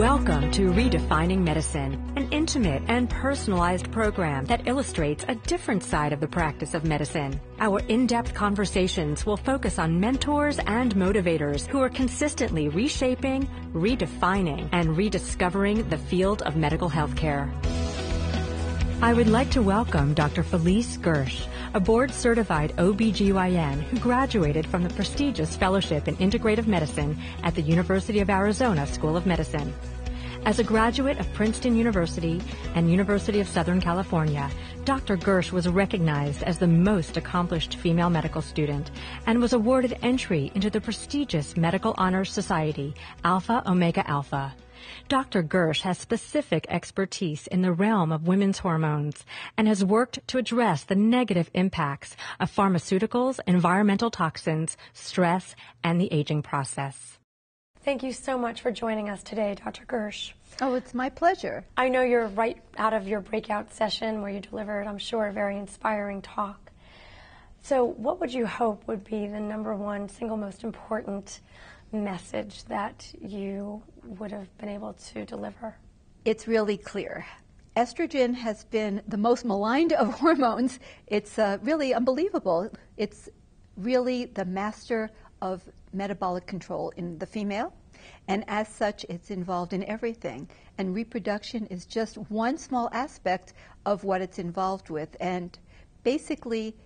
Welcome to Redefining Medicine, an intimate and personalized program that illustrates a different side of the practice of medicine. Our in-depth conversations will focus on mentors and motivators who are consistently reshaping, redefining, and rediscovering the field of medical health care. I would like to welcome Dr. Felice Gersh, a board-certified OB-GYN who graduated from the prestigious Fellowship in Integrative Medicine at the University of Arizona School of Medicine. As a graduate of Princeton University and University of Southern California, Dr. Gersh was recognized as the most accomplished female medical student and was awarded entry into the prestigious Medical Honors Society, Alpha Omega Alpha. Dr. Gersh has specific expertise in the realm of women's hormones and has worked to address the negative impacts of pharmaceuticals, environmental toxins, stress, and the aging process. Thank you so much for joining us today, Dr. Gersh. Oh, it's my pleasure. I know you're right out of your breakout session where you delivered, I'm sure, a very inspiring talk. So what would you hope would be the number one, single most important message that you would have been able to deliver? It's really clear. Estrogen has been the most maligned of hormones. It's really unbelievable. It's really the master of metabolic control in the female, and as such, it's involved in everything. And reproduction is just one small aspect of what it's involved with. And basically,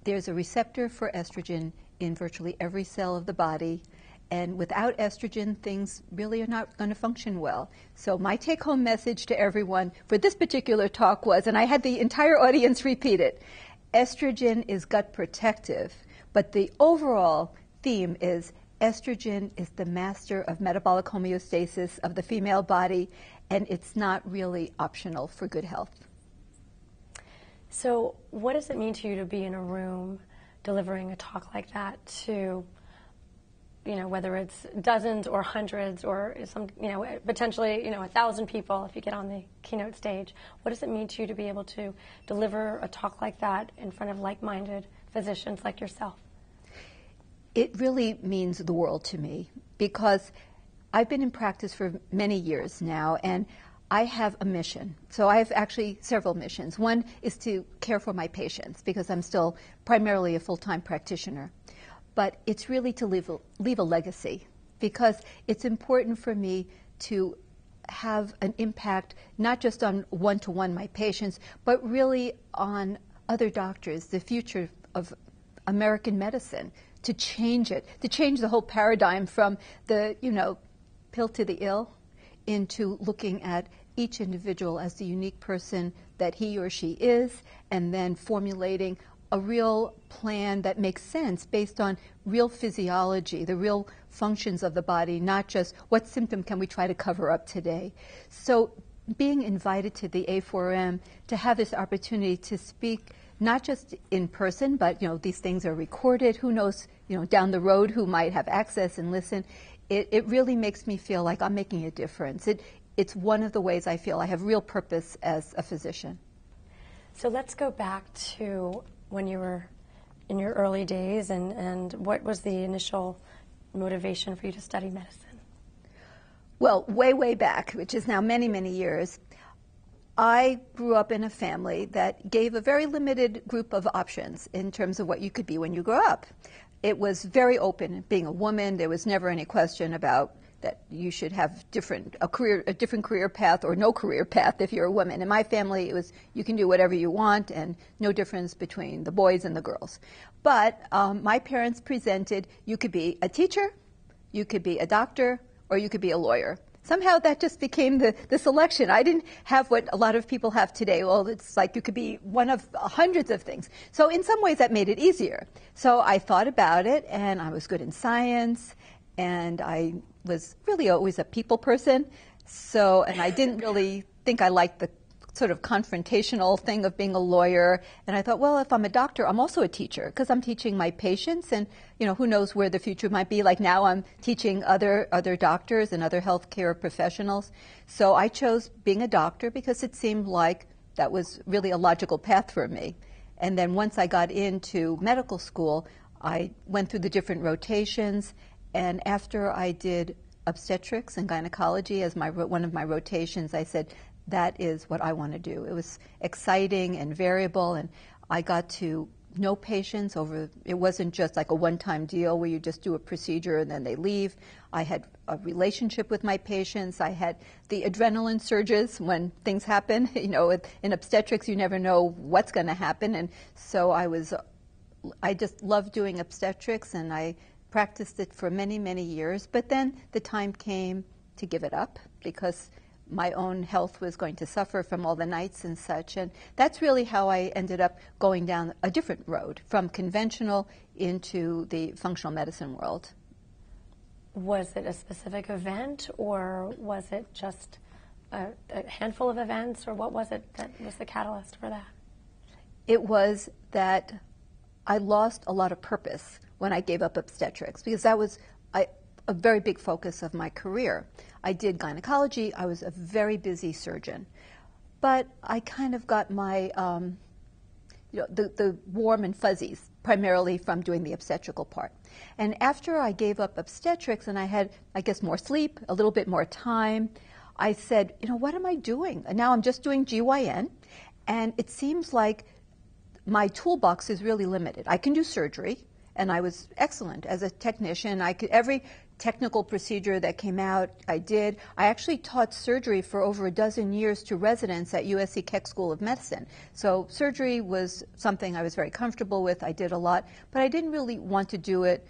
there's a receptor for estrogen in virtually every cell of the body. And without estrogen, things really are not going to function well. So my take-home message to everyone for this particular talk was, and I had the entire audience repeat it, estrogen is gut protective, but the overall theme is estrogen is the master of metabolic homeostasis of the female body, and it's not really optional for good health. So what does it mean to you to be in a room delivering a talk like that to, whether it's dozens or hundreds or some, potentially, 1,000 people if you get on the keynote stage? What does it mean to you to be able to deliver a talk like that in front of like-minded physicians like yourself? It really means the world to me because I've been in practice for many years now, and I have a mission. So I have actually several missions. One is to care for my patients because I'm still primarily a full-time practitioner. But it's really to leave a legacy because it's important for me to have an impact not just on one-to-one my patients, but really on other doctors, the future of American medicine, to change it, to change the whole paradigm from the, pill to the ill into looking at each individual as the unique person that he or she is, and then formulating a real plan that makes sense based on real physiology, the real functions of the body, not just what symptom can we try to cover up today. So being invited to the A4M to have this opportunity to speak not just in person, but these things are recorded. Who knows, down the road who might have access and listen. It really makes me feel like I'm making a difference. It's one of the ways I feel I have real purpose as a physician. So let's go back to when you were in your early days and what was the initial motivation for you to study medicine? Well, way back, which is now many, many years, I grew up in a family that gave a very limited group of options in terms of what you could be when you grow up. It was very open. Being a woman, there was never any question about that you should have a different career path or no career path if you're a woman. In my family, it was you can do whatever you want and no difference between the boys and the girls. But my parents presented you could be a teacher, you could be a doctor, or you could be a lawyer. Somehow that just became the selection. I didn't have what a lot of people have today. Well, it's like you could be one of hundreds of things. So in some ways that made it easier. So I thought about it, and I was good in science, and I was really always a people person. And I didn't really think I liked the sort of confrontational thing of being a lawyer. And I thought, well, if I'm a doctor, I'm also a teacher because I'm teaching my patients, and who knows where the future might be. Like now I'm teaching other doctors and other healthcare professionals. So I chose being a doctor because it seemed like that was really a logical path for me. And then once I got into medical school, I went through the different rotations, and after I did obstetrics and gynecology as one of my rotations. I said, that is what I want to do. It was exciting and variable, and I got to know patients over, it wasn't just like a one-time deal where you just do a procedure and then they leave. I had a relationship with my patients. I had the adrenaline surges when things happen. You know, in obstetrics, you never know what's going to happen. And so I just loved doing obstetrics, and I practiced it for many, many years. But then the time came to give it up because my own health was going to suffer from all the nights and such. And that's really how I ended up going down a different road from conventional into the functional medicine world. Was it a specific event, or was it just a handful of events, or what was it that was the catalyst for that? It was that I lost a lot of purpose when I gave up obstetrics, because that was a very big focus of my career. I did gynecology. I was a very busy surgeon. But I kind of got my, the warm and fuzzies, primarily from doing the obstetrical part. And after I gave up obstetrics and I had, I guess, more sleep, a little bit more time, I said, you know, what am I doing? And now I'm just doing GYN, and it seems like my toolbox is really limited. I can do surgery, and I was excellent as a technician. Every technical procedure that came out, I did. I actually taught surgery for over a dozen years to residents at USC Keck School of Medicine. So surgery was something I was very comfortable with. I did a lot, but I didn't really want to do it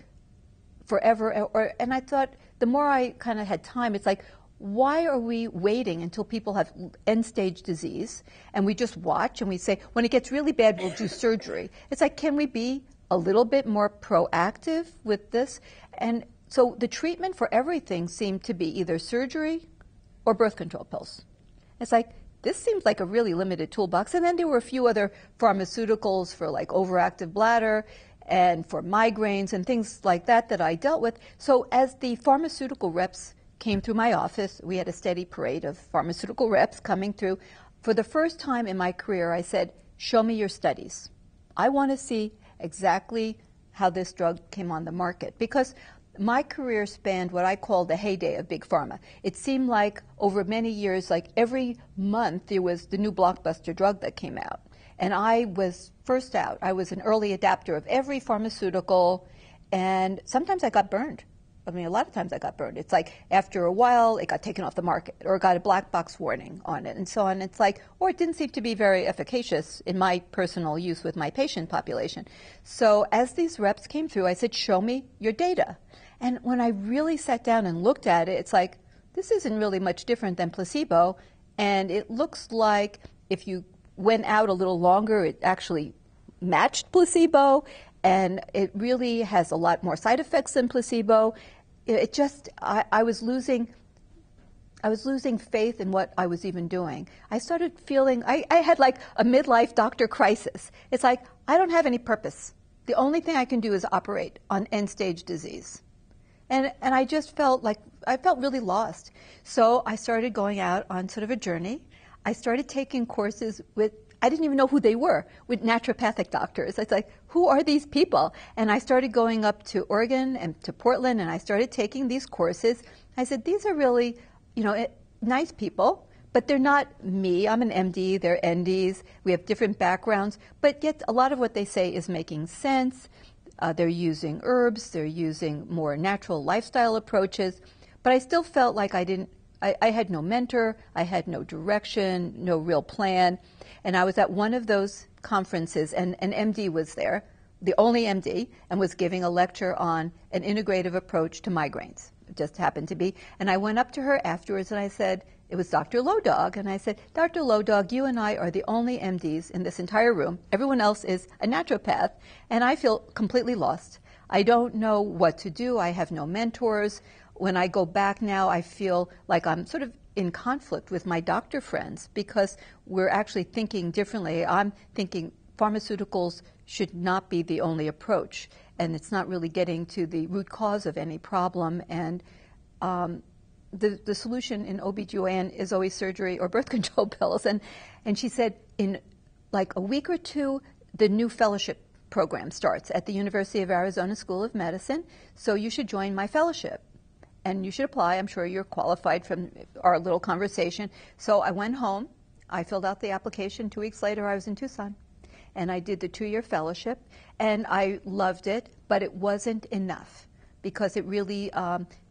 forever. And I thought the more I kind of had time, it's like, why are we waiting until people have end-stage disease and we just watch and we say, when it gets really bad, we'll do surgery? It's like, can we be a little bit more proactive with this? And so the treatment for everything seemed to be either surgery or birth control pills. It's like, this seems like a really limited toolbox. And then there were a few other pharmaceuticals for like overactive bladder and for migraines and things like that that I dealt with. So as the pharmaceutical reps came through my office, we had a steady parade of pharmaceutical reps coming through. For the first time in my career, I said, show me your studies. I want to see exactly how this drug came on the market, because my career spanned what I call the heyday of big pharma. It seemed like over many years, like every month, there was the new blockbuster drug that came out. And I was first out. I was an early adapter of every pharmaceutical, and sometimes I got burned. I mean, a lot of times I got burned. It's like after a while, it got taken off the market or got a black box warning on it and so on. It's like, or it didn't seem to be very efficacious in my personal use with my patient population. So as these reps came through, I said, show me your data. And when I really sat down and looked at it, it's like, this isn't really much different than placebo. And it looks like if you went out a little longer, it actually matched placebo. And it really has a lot more side effects than placebo. It just, I was losing faith in what I was even doing. I started feeling, I had like a midlife doctor crisis. It's like, I don't have any purpose. The only thing I can do is operate on end-stage disease. And I just felt like, I felt really lost. So I started going out on sort of a journey. I started taking courses with, I didn't even know who they were, with naturopathic doctors. It's like, who are these people? And I started going up to Oregon and to Portland, and I started taking these courses. I said, these are really, nice people, but they're not me. I'm an MD, they're NDs. We have different backgrounds, but yet a lot of what they say is making sense. They're using herbs, they're using more natural lifestyle approaches, but I still felt like I had no mentor, I had no direction, no real plan. And I was at one of those conferences, and an MD was there, the only MD, and was giving a lecture on an integrative approach to migraines. It just happened to be. And I went up to her afterwards and I said, it was Dr. Lowdog, and I said, Dr. Lowdog, you and I are the only MDs in this entire room. Everyone else is a naturopath, and I feel completely lost. I don't know what to do. I have no mentors. When I go back now, I feel like I'm sort of in conflict with my doctor friends because we're actually thinking differently. I'm thinking pharmaceuticals should not be the only approach, and it's not really getting to the root cause of any problem. And the solution in OB-GYN is always surgery or birth control pills. And she said, in like a week or two, the new fellowship program starts at the University of Arizona School of Medicine, so you should join my fellowship. and you should apply. I'm sure you're qualified from our little conversation. So I went home. I filled out the application. 2 weeks later, I was in Tucson. And I did the 2-year fellowship. And I loved it, but it wasn't enough because it really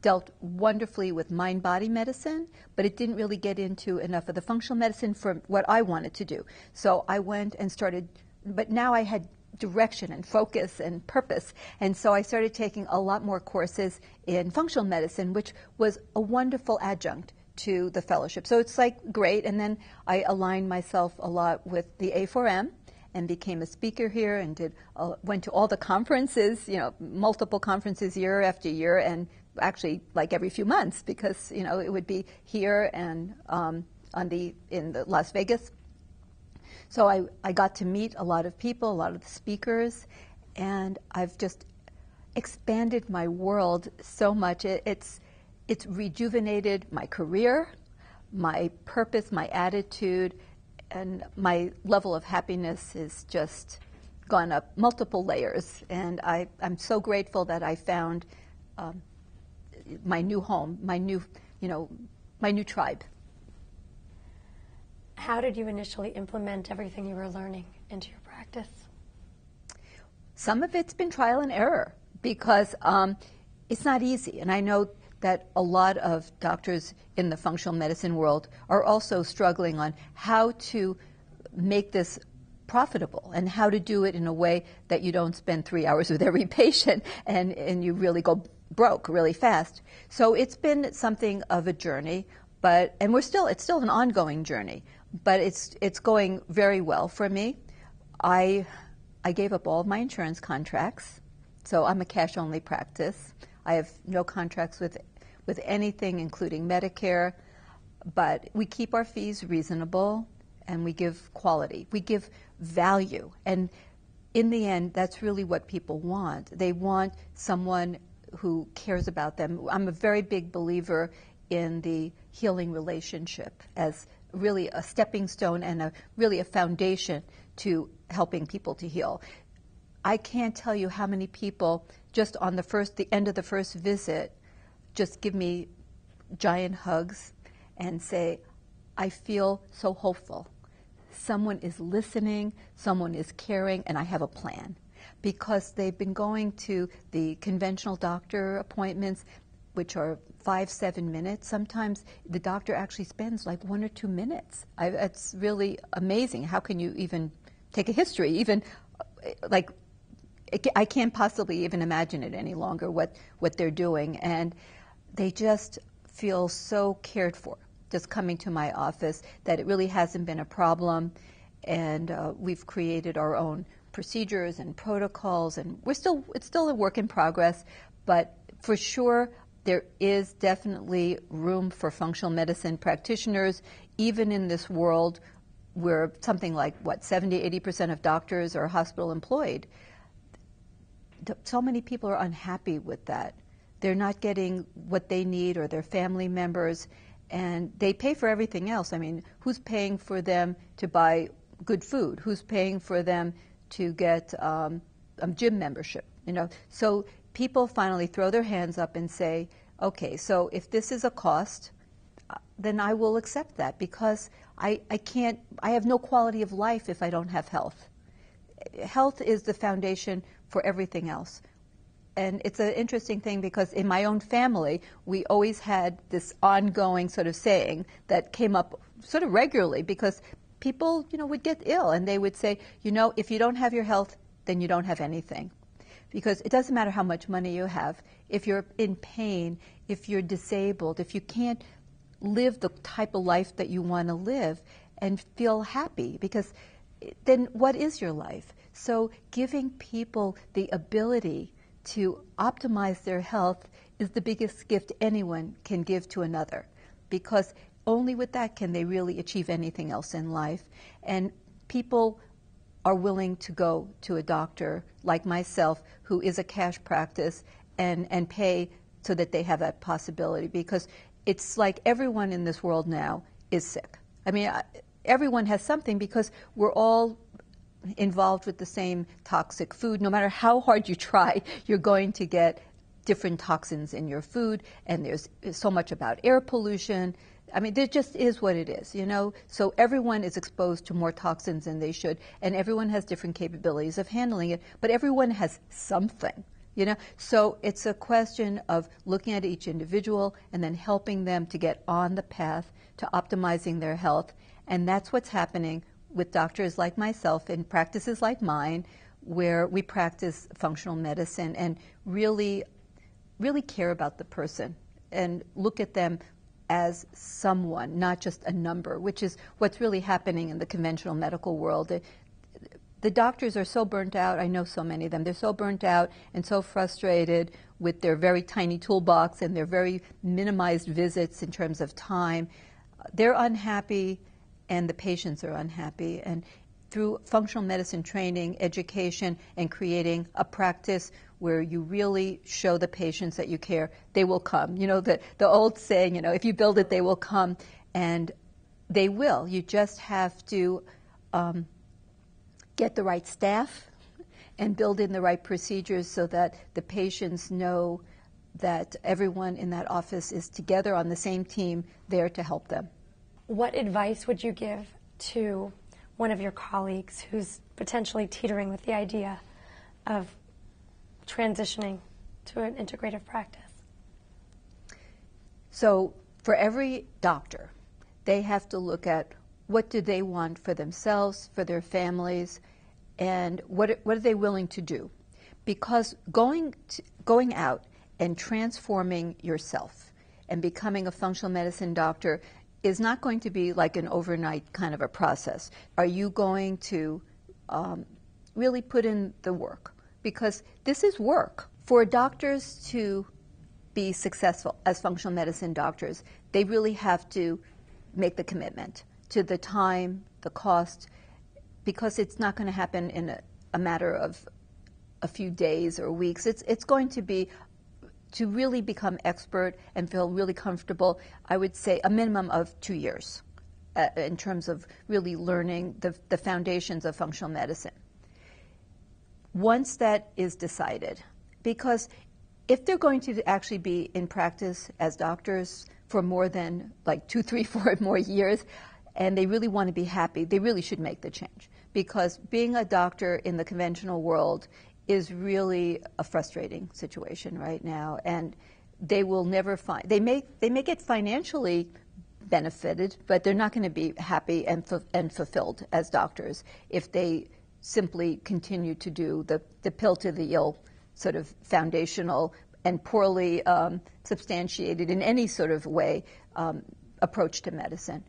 dealt wonderfully with mind-body medicine, but it didn't really get into enough of the functional medicine for what I wanted to do. So I went and started, but now I had direction and focus and purpose. And so I started taking a lot more courses in functional medicine, which was a wonderful adjunct to the fellowship. So it's like great. And then I aligned myself a lot with the A4M and became a speaker here and went to all the conferences, multiple conferences year after year, and actually like every few months because, it would be here and in the Las Vegas. So I got to meet a lot of people, a lot of the speakers, and I've just expanded my world so much. It's rejuvenated my career, my purpose, my attitude, and my level of happiness has just gone up multiple layers. And I'm so grateful that I found my new home, my new tribe. How did you initially implement everything you were learning into your practice? Some of it's been trial and error because it's not easy. And I know that a lot of doctors in the functional medicine world are also struggling on how to make this profitable and how to do it in a way that you don't spend 3 hours with every patient and you really go broke really fast. So it's been something of a journey, and it's still an ongoing journey. But it's going very well for me. I gave up all of my insurance contracts, so I'm a cash-only practice. I have no contracts with anything, including Medicare, but we keep our fees reasonable, and we give quality. We give value, and in the end, that's really what people want. They want someone who cares about them. I'm a very big believer in the healing relationship as really a stepping stone and really a foundation to helping people to heal. I can't tell you how many people just on the end of the first visit just give me giant hugs and say, I feel so hopeful. Someone is listening, someone is caring, and I have a plan. Because they've been going to the conventional doctor appointments, which are 5-7 minutes. Sometimes the doctor actually spends like 1 or 2 minutes. It's really amazing. How can you even take a history? Even like I can't possibly even imagine it any longer what they're doing, and they just feel so cared for. Just coming to my office, that it really hasn't been a problem, and we've created our own procedures and protocols, and it's still a work in progress, but for sure. There is definitely room for functional medicine practitioners, even in this world where something like, 70-80% of doctors are hospital employed. So many people are unhappy with that. They're not getting what they need or their family members, and they pay for everything else. I mean, who's paying for them to buy good food? Who's paying for them to get a gym membership? So people finally throw their hands up and say, okay, so if this is a cost, then I will accept that because I have no quality of life if I don't have health. Health is the foundation for everything else. And it's an interesting thing because in my own family, we always had this ongoing sort of saying that came up sort of regularly because people, would get ill and they would say, if you don't have your health, then you don't have anything. Because it doesn't matter how much money you have. If you're in pain, if you're disabled, if you can't live the type of life that you want to live and feel happy, because then what is your life? So giving people the ability to optimize their health is the biggest gift anyone can give to another, because only with that can they really achieve anything else in life. And people are willing to go to a doctor like myself who is a cash practice and pay so that they have that possibility, because it's like everyone in this world now is sick. I mean, everyone has something because we're all involved with the same toxic food. No matter how hard you try, you're going to get different toxins in your food, and there's so much about air pollution. I mean, there just is what it is, you know? So everyone is exposed to more toxins than they should, and everyone has different capabilities of handling it, but everyone has something, you know? So it's a question of looking at each individual and then helping them to get on the path to optimizing their health. And that's what's happening with doctors like myself in practices like mine, where we practice functional medicine and really care about the person and look at them as someone, not just a number, which is what's really happening in the conventional medical world. The doctors are so burnt out. I know so many of them. They're so burnt out and so frustrated with their very tiny toolbox and their very minimized visits in terms of time. They're unhappy, and the patients are unhappy. And through functional medicine training, education, and creating a practice where you really show the patients that you care, they will come. You know, the old saying, you know, if you build it, they will come, and they will. You just have to get the right staff and build in the right procedures so that the patients know that everyone in that office is together on the same team there to help them. What advice would you give to one of your colleagues who's potentially teetering with the idea of transitioning to an integrative practice? So for every doctor, they have to look at what do they want for themselves, for their families, and what are they willing to do? Because going out and transforming yourself and becoming a functional medicine doctor is not going to be like an overnight kind of a process. Are you going to really put in the work? Because this is work. For doctors to be successful as functional medicine doctors, they really have to make the commitment to the time, the cost, because it's not going to happen in a matter of a few days or weeks. It's going to be, to really become expert and feel really comfortable, I would say a minimum of 2 years in terms of really learning the foundations of functional medicine. Once that is decided, because if they're going to actually be in practice as doctors for more than like 2, 3, 4 more years, and they really want to be happy, they really should make the change. Because being a doctor in the conventional world is really a frustrating situation right now, and they will never find, they may get financially benefited, but they're not going to be happy and fulfilled as doctors if they simply continue to do the pill to the ill sort of foundational and poorly substantiated in any sort of way approach to medicine.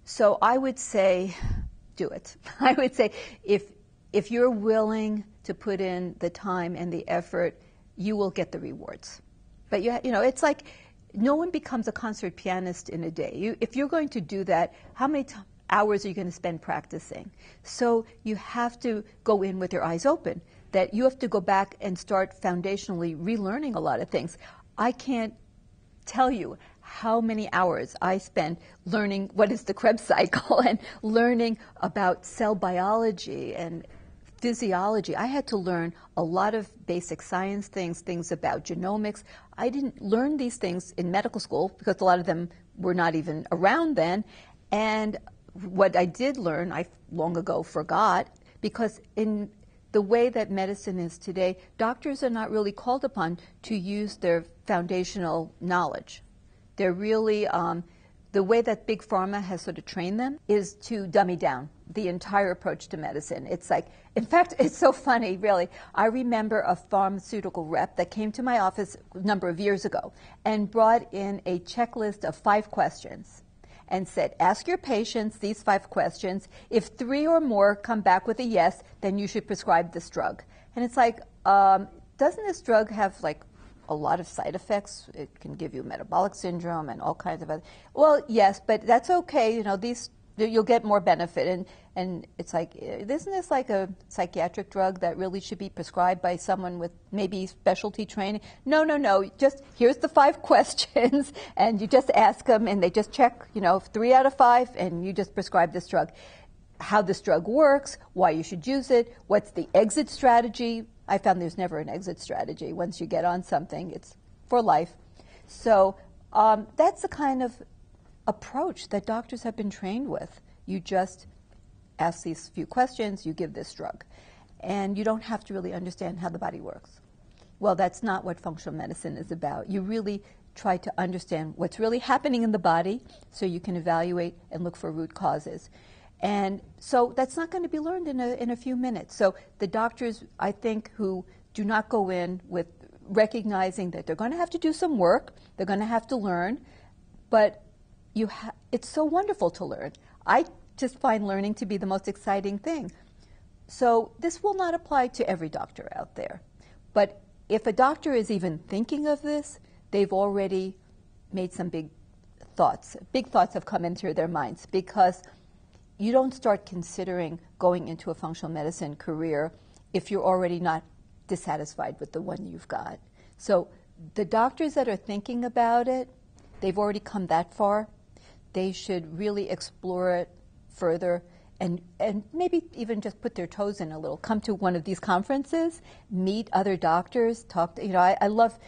So I would say, do it. I would say if you're willing to put in the time and the effort, you will get the rewards. But you know, it's like no one becomes a concert pianist in a day. If you're going to do that, how many hours are you going to spend practicing? So you have to go in with your eyes open, that you have to go back and start foundationally relearning a lot of things. I can't tell you how many hours I spend learning what is the Krebs cycle and learning about cell biology and physiology. I had to learn a lot of basic science things about genomics. I didn't learn these things in medical school because a lot of them were not even around then. And what I did learn, I long ago forgot, because in the way that medicine is today, doctors are not really called upon to use their foundational knowledge. They're really, the way that Big Pharma has sort of trained them is to dummy down the entire approach to medicine. It's like, in fact, it's so funny, really. I remember a pharmaceutical rep that came to my office a number of years ago and brought in a checklist of 5 questions and said, ask your patients these 5 questions. If 3 or more come back with a yes, then you should prescribe this drug. And it's like, doesn't this drug have like a lot of side effects? It can give you metabolic syndrome and all kinds of other. Well, yes, but that's okay. You know, you'll get more benefit. And it's like, isn't this like a psychiatric drug that really should be prescribed by someone with maybe specialty training? No. Just here's the 5 questions, and you just ask them, and they just check, 3 out of 5, and you just prescribe this drug. How this drug works, why you should use it, what's the exit strategy I found there's never an exit strategy. Once you get on something, it's for life. So that's the kind of approach that doctors have been trained with. You just ask these few questions, you give this drug, and you don't have to really understand how the body works. Well, that's not what functional medicine is about. You really try to understand what's really happening in the body so you can evaluate and look for root causes. And so that's not going to be learned in a few minutes. So the doctors, I think, who do not go in with recognizing that they're going to have to do some work, they're going to have to learn, but it's so wonderful to learn. I just find learning to be the most exciting thing. So this will not apply to every doctor out there. But if a doctor is even thinking of this, they've already made some big thoughts. Big thoughts have come in through their minds, because you don't start considering going into a functional medicine career if you're already not dissatisfied with the one you've got. So the doctors that are thinking about it, they've already come that far. They should really explore it further and maybe even just put their toes in a little. Come to one of these conferences, meet other doctors, talk to, I love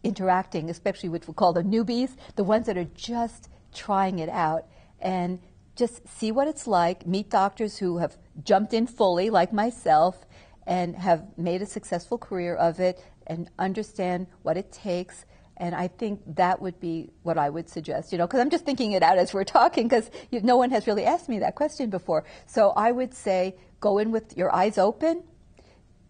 interacting, especially with what we call the newbies, the ones that are just trying it out, and just see what it's like, meet doctors who have jumped in fully, like myself, and have made a successful career of it, and understand what it takes. And I think that would be what I would suggest, because I'm just thinking it out as we're talking, because no one has really asked me that question before. So I would say go in with your eyes open,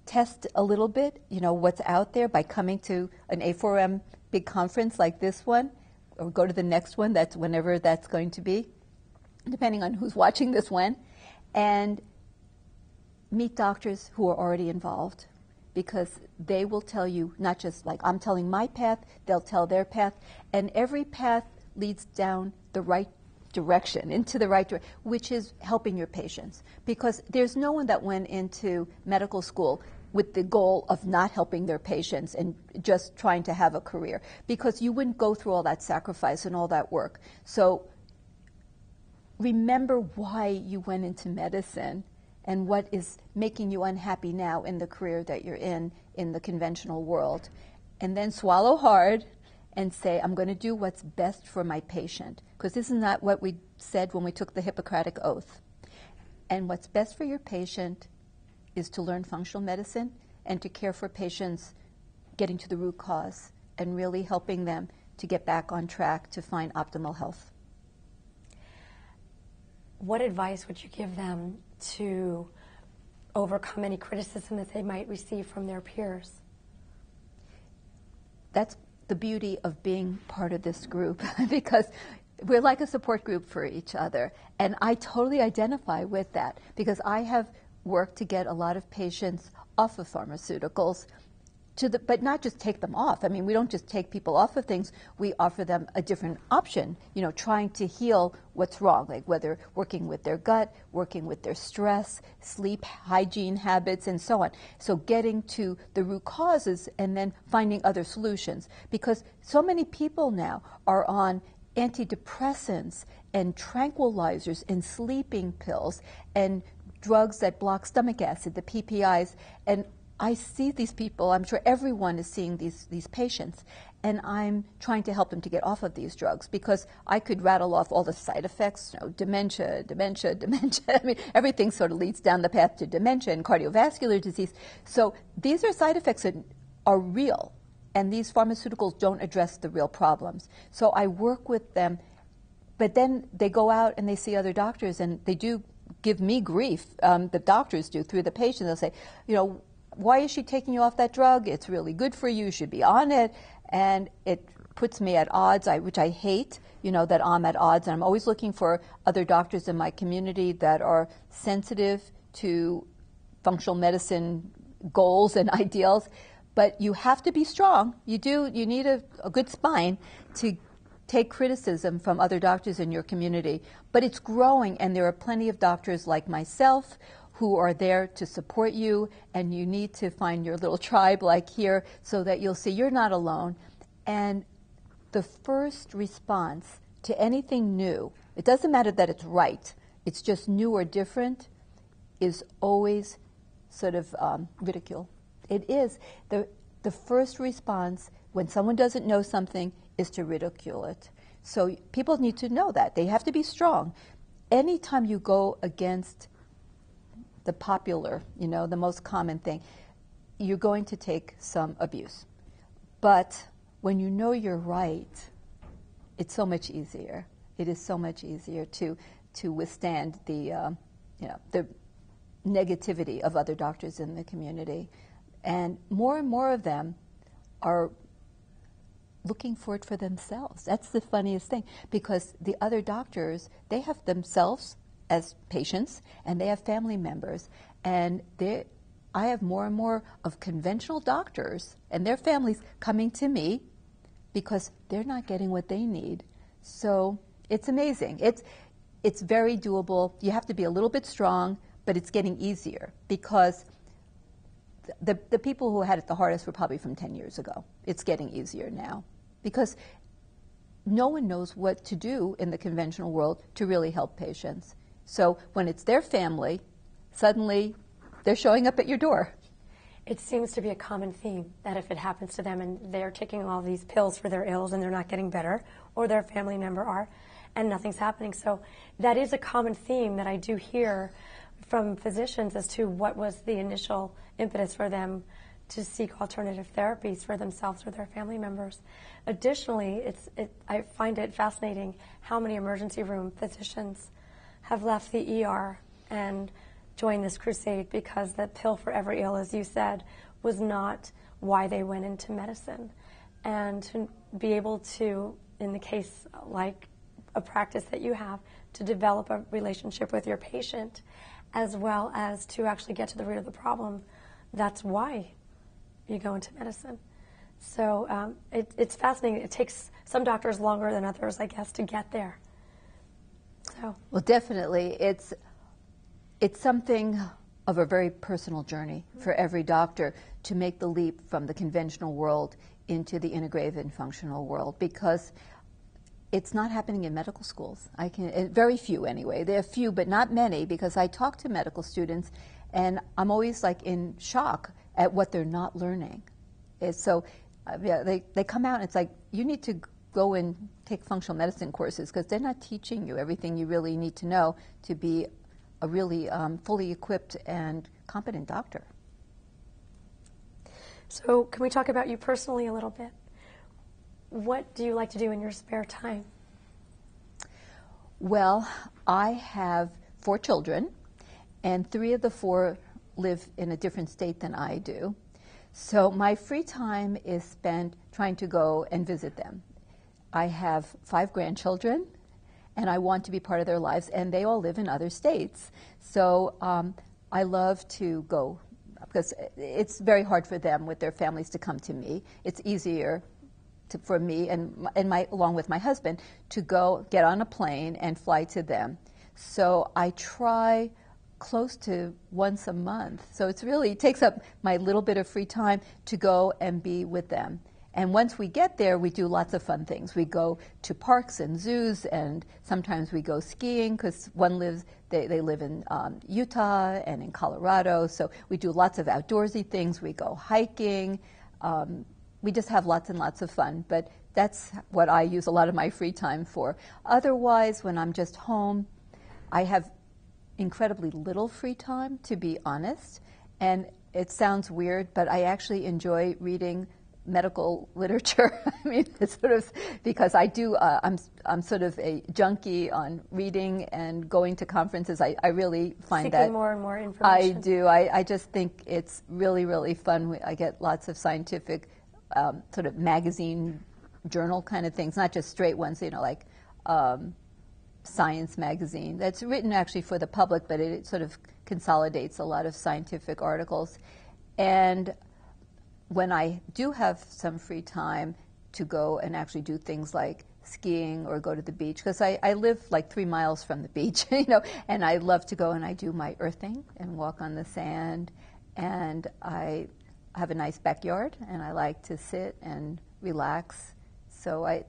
test a little bit, what's out there by coming to an A4M big conference like this one, or go to the next one, that's whenever that's going to be, depending on who's watching this when, and meet doctors who are already involved, because they will tell you, not just like I'm telling my path, they'll tell their path, and every path leads down the right direction, into the right direction, which is helping your patients. Because there's no one that went into medical school with the goal of not helping their patients and just trying to have a career, because you wouldn't go through all that sacrifice and all that work. So remember why you went into medicine and what is making you unhappy now in the career that you're in the conventional world. And then swallow hard and say, I'm going to do what's best for my patient. Because isn't that what we said when we took the Hippocratic Oath? And what's best for your patient is to learn functional medicine and to care for patients, getting to the root cause and really helping them to get back on track to find optimal health. What advice would you give them to overcome any criticism that they might receive from their peers? That's the beauty of being part of this group, because we're like a support group for each other. And I totally identify with that, because I have worked to get a lot of patients off of pharmaceuticals, but not just take them off. I mean, we don't just take people off of things. We offer them a different option, trying to heal what's wrong, like whether working with their gut, working with their stress, sleep, hygiene habits, and so on. So getting to the root causes and then finding other solutions. Because so many people now are on antidepressants and tranquilizers and sleeping pills and drugs that block stomach acid, the PPIs, and I see these people, I'm sure everyone is seeing these patients, and I'm trying to help them to get off of these drugs, because I could rattle off all the side effects, dementia. I mean, everything sort of leads down the path to dementia and cardiovascular disease. So these are side effects that are real, and these pharmaceuticals don't address the real problems. So I work with them, but then they go out and they see other doctors, and they do give me grief, the doctors do, through the patient. They'll say, why is she taking you off that drug? It's really good for you. You should be on it. And it puts me at odds, which I hate, that I'm at odds. And I'm always looking for other doctors in my community that are sensitive to functional medicine goals and ideals. But you have to be strong. You need a good spine to take criticism from other doctors in your community. But it's growing, and there are plenty of doctors like myself who are there to support you, and you need to find your little tribe like here so that you'll see you're not alone. And the first response to anything new, it doesn't matter that it's right, it's just new or different, is always sort of ridicule. It is. The first response when someone doesn't know something is to ridicule it. So people need to know that. They have to be strong. Anytime you go against the popular, the most common thing, you're going to take some abuse. But when you know you're right, it's so much easier. It is so much easier to withstand the negativity of other doctors in the community. And more of them are looking for it for themselves. That's the funniest thing, because the other doctors, they have themselves as patients, and they have family members. And I have more and more of conventional doctors and their families coming to me because they're not getting what they need. So it's amazing. It's very doable. You have to be a little bit strong, but it's getting easier because the people who had it the hardest were probably from 10 years ago. It's getting easier now because no one knows what to do in the conventional world to really help patients. So when it's their family, suddenly they're showing up at your door. It seems to be a common theme that if it happens to them and they're taking all these pills for their ills and they're not getting better, or their family member are, and nothing's happening. So that is a common theme that I do hear from physicians as to what was the initial impetus for them to seek alternative therapies for themselves or their family members. Additionally, I find it fascinating how many emergency room physicians have left the ER and joined this crusade because the pill for every ill, as you said, was not why they went into medicine. And to be able to, in the case like a practice that you have, to develop a relationship with your patient as well as to actually get to the root of the problem, that's why you go into medicine. So it's fascinating. It takes some doctors longer than others, I guess, to get there. So. Well, definitely. It's something of a very personal journey for every doctor to make the leap from the conventional world into the integrative and functional world, because it's not happening in medical schools. Very few anyway. There are few, but not many, because I talk to medical students and I'm always like in shock at what they're not learning. They come out and it's like, you need to go and take functional medicine courses because they're not teaching you everything you really need to know to be a really fully equipped and competent doctor. So can we talk about you personally a little bit? What do you like to do in your spare time? Well, I have 4 children, and 3 of the 4 live in a different state than I do. So my free time is spent trying to go and visit them. I have 5 grandchildren, and I want to be part of their lives, and they all live in other states. So I love to go, because it's very hard for them with their families to come to me. It's easier for me and along with my husband to go get on a plane and fly to them. So I try close to once a month. So it takes up my little bit of free time to go and be with them. And once we get there, we do lots of fun things. We go to parks and zoos, and sometimes we go skiing because they live in Utah and in Colorado. So we do lots of outdoorsy things. We go hiking. We just have lots and lots of fun. But that's what I use a lot of my free time for. Otherwise, when I'm just home, I have incredibly little free time, to be honest. And it sounds weird, but I actually enjoy reading medical literature. I mean, it's sort of because I do. I'm sort of a junkie on reading and going to conferences. I really find Seeking more and more information. I do. I just think it's really, really fun. I get lots of scientific sort of magazine, journal kind of things, not just straight ones. Like Science magazine. That's written actually for the public, but it sort of consolidates a lot of scientific articles. And when I do have some free time to go and actually do things like skiing or go to the beach, because I live like 3 miles from the beach, and I love to go and I do my earthing and walk on the sand, and I have a nice backyard and I like to sit and relax. So I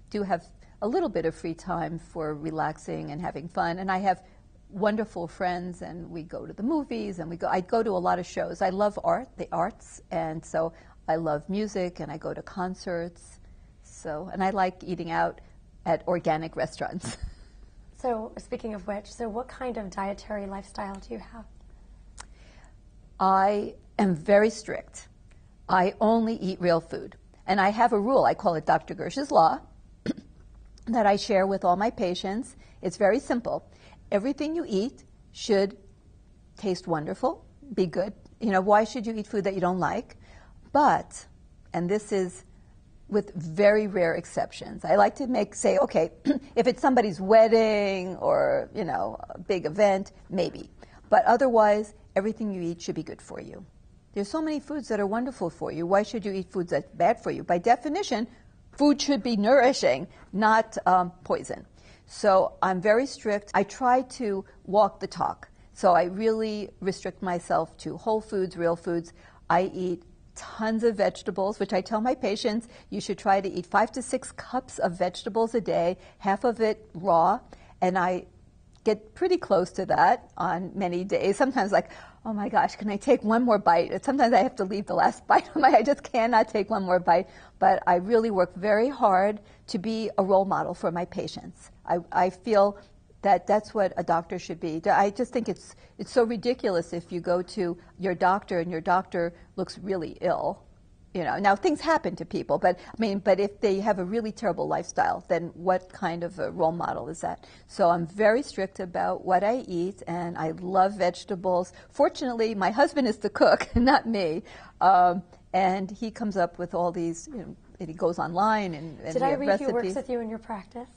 do have a little bit of free time for relaxing and having fun, and I have wonderful friends, and we go to the movies, and I go to a lot of shows. I love the arts, and so I love music, and I go to concerts. So, and I like eating out at organic restaurants. So, speaking of which, so what kind of dietary lifestyle do you have? I am very strict. I only eat real food. And I have a rule, I call it Dr. Gersh's Law, that I share with all my patients. It's very simple. Everything you eat should taste wonderful, be good. You know, why should you eat food that you don't like? But, and this is with very rare exceptions, I like to say, okay, if it's somebody's wedding or, you know, a big event, maybe. But otherwise, everything you eat should be good for you. There's so many foods that are wonderful for you. Why should you eat foods that's bad for you? By definition, food should be nourishing, not poison. So I'm very strict. I try to walk the talk. So I really restrict myself to whole foods, real foods. I eat tons of vegetables, which I tell my patients, you should try to eat 5 to 6 cups of vegetables a day, half of it raw. And I get pretty close to that on many days. Sometimes like, oh my gosh, can I take one more bite? Sometimes I have to leave the last bite. I just cannot take one more bite. But I really work very hard to be a role model for my patients. I feel that that's what a doctor should be. I just think it's so ridiculous if you go to your doctor and your doctor looks really ill. You know, now things happen to people, but if they have a really terrible lifestyle, then what kind of a role model is that? So I'm very strict about what I eat, and I love vegetables. Fortunately, my husband is the cook, not me, and he comes up with all these. You know, and he goes online and Did I read recipes. He works with you in your practice?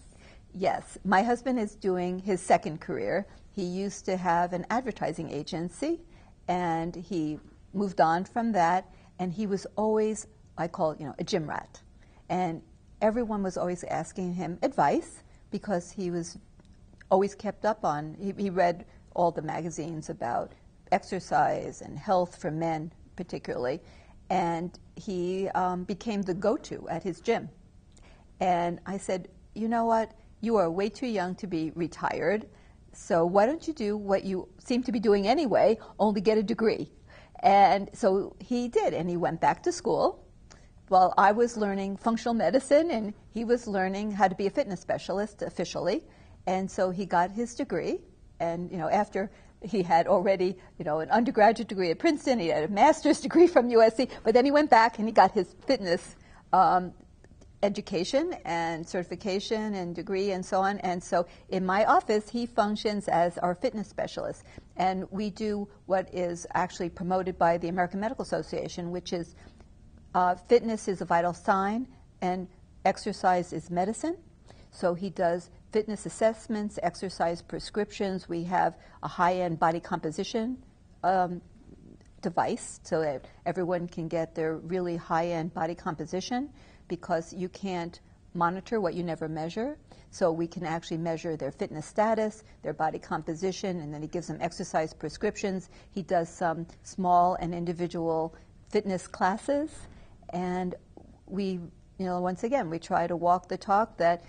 Yes, my husband is doing his second career. He used to have an advertising agency, and he moved on from that. And he was always, I call it, a gym rat. And everyone was always asking him advice because he was always kept up on, he read all the magazines about exercise and health for men particularly. And he became the go-to at his gym. And I said, you know what, you are way too young to be retired. So why don't you do what you seem to be doing anyway, only get a degree. And so he did, and he went back to school. Well, I was learning functional medicine, and he was learning how to be a fitness specialist officially. And so he got his degree, and after he had already an undergraduate degree at Princeton, he had a master's degree from USC, but then he went back and he got his fitness education and certification and degree and so on. And so in my office, he functions as our fitness specialist. And we do what is actually promoted by the American Medical Association, which is fitness is a vital sign and exercise is medicine. So he does fitness assessments, exercise prescriptions. We have a high-end body composition device so that everyone can get their really high-end body composition, because you can't monitor what you never measure. So we can actually measure their fitness status, their body composition, and then he gives them exercise prescriptions. He does some small and individual fitness classes. And we, once again, we try to walk the talk that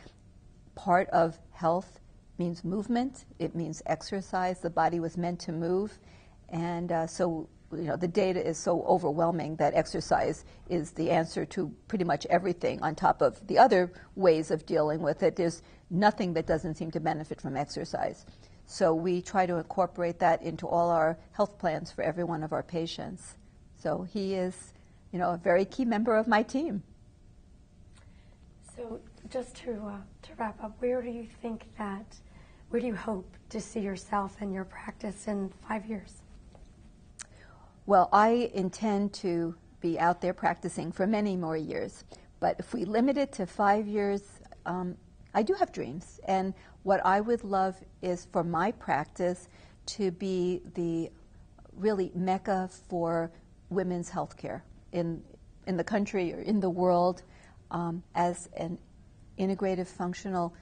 part of health means movement. It means exercise. The body was meant to move. And so the data is so overwhelming that exercise is the answer to pretty much everything on top of the other ways of dealing with it. There's nothing that doesn't seem to benefit from exercise. So we try to incorporate that into all our health plans for every one of our patients. So he is, a very key member of my team. So just to wrap up, where do you hope to see yourself and your practice in 5 years? Well, I intend to be out there practicing for many more years. But if we limit it to 5 years, I do have dreams. And what I would love is for my practice to be the really mecca for women's health care in the country or in the world, as an integrative functional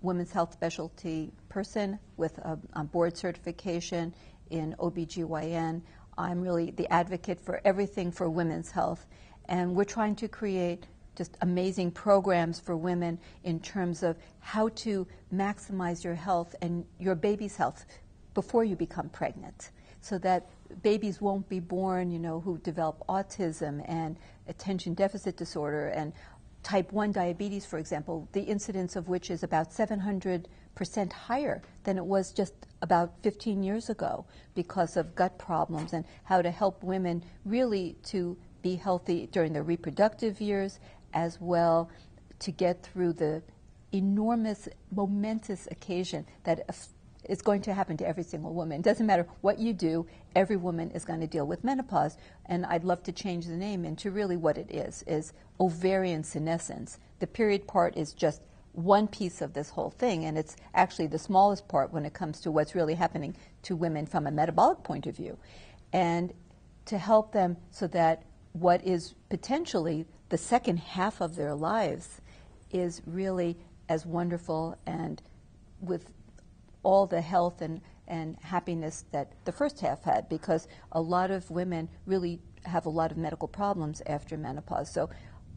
women's health specialty person with a board certification in OB-GYN. I'm really the advocate for everything for women's health. And we're trying to create just amazing programs for women in terms of how to maximize your health and your baby's health. before you become pregnant, so that babies won't be born, who develop autism and attention deficit disorder and type 1 diabetes, for example, the incidence of which is about 700% higher than it was just about 15 years ago because of gut problems, and how to help women really to be healthy during their reproductive years, as well to get through the enormous, momentous occasion that is going to happen to every single woman. It doesn't matter what you do, every woman is going to deal with menopause. And I'd love to change the name into really what it is ovarian senescence. The period part is just one piece of this whole thing, and it's actually the smallest part when it comes to what's really happening to women from a metabolic point of view. And to help them so that what is potentially the second half of their lives is really as wonderful and with all the health and happiness that the first half had, because a lot of women really have a lot of medical problems after menopause. So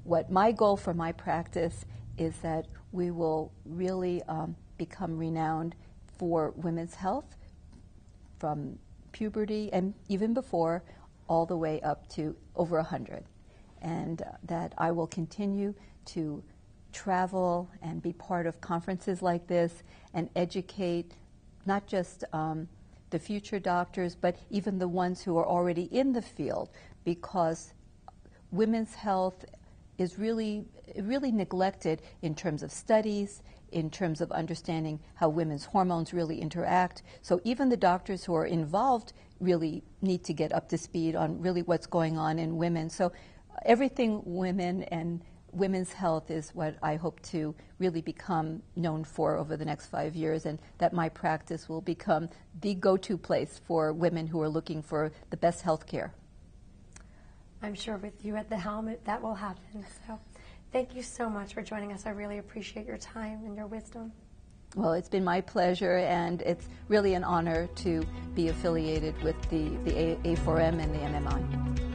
what my goal for my practice is that we will really become renowned for women's health from puberty and even before all the way up to over 100. And that I will continue to travel and be part of conferences like this and educate not just the future doctors, but even the ones who are already in the field, because women's health is really neglected in terms of studies, in terms of understanding how women's hormones really interact. So even the doctors who are involved really need to get up to speed on really what's going on in women. So everything women and women's health is what I hope to really become known for over the next 5 years, and that my practice will become the go-to place for women who are looking for the best health care. I'm sure with you at the helm, that will happen. So thank you so much for joining us. I really appreciate your time and your wisdom. Well, it's been my pleasure, and it's really an honor to be affiliated with the A4M and the MMI.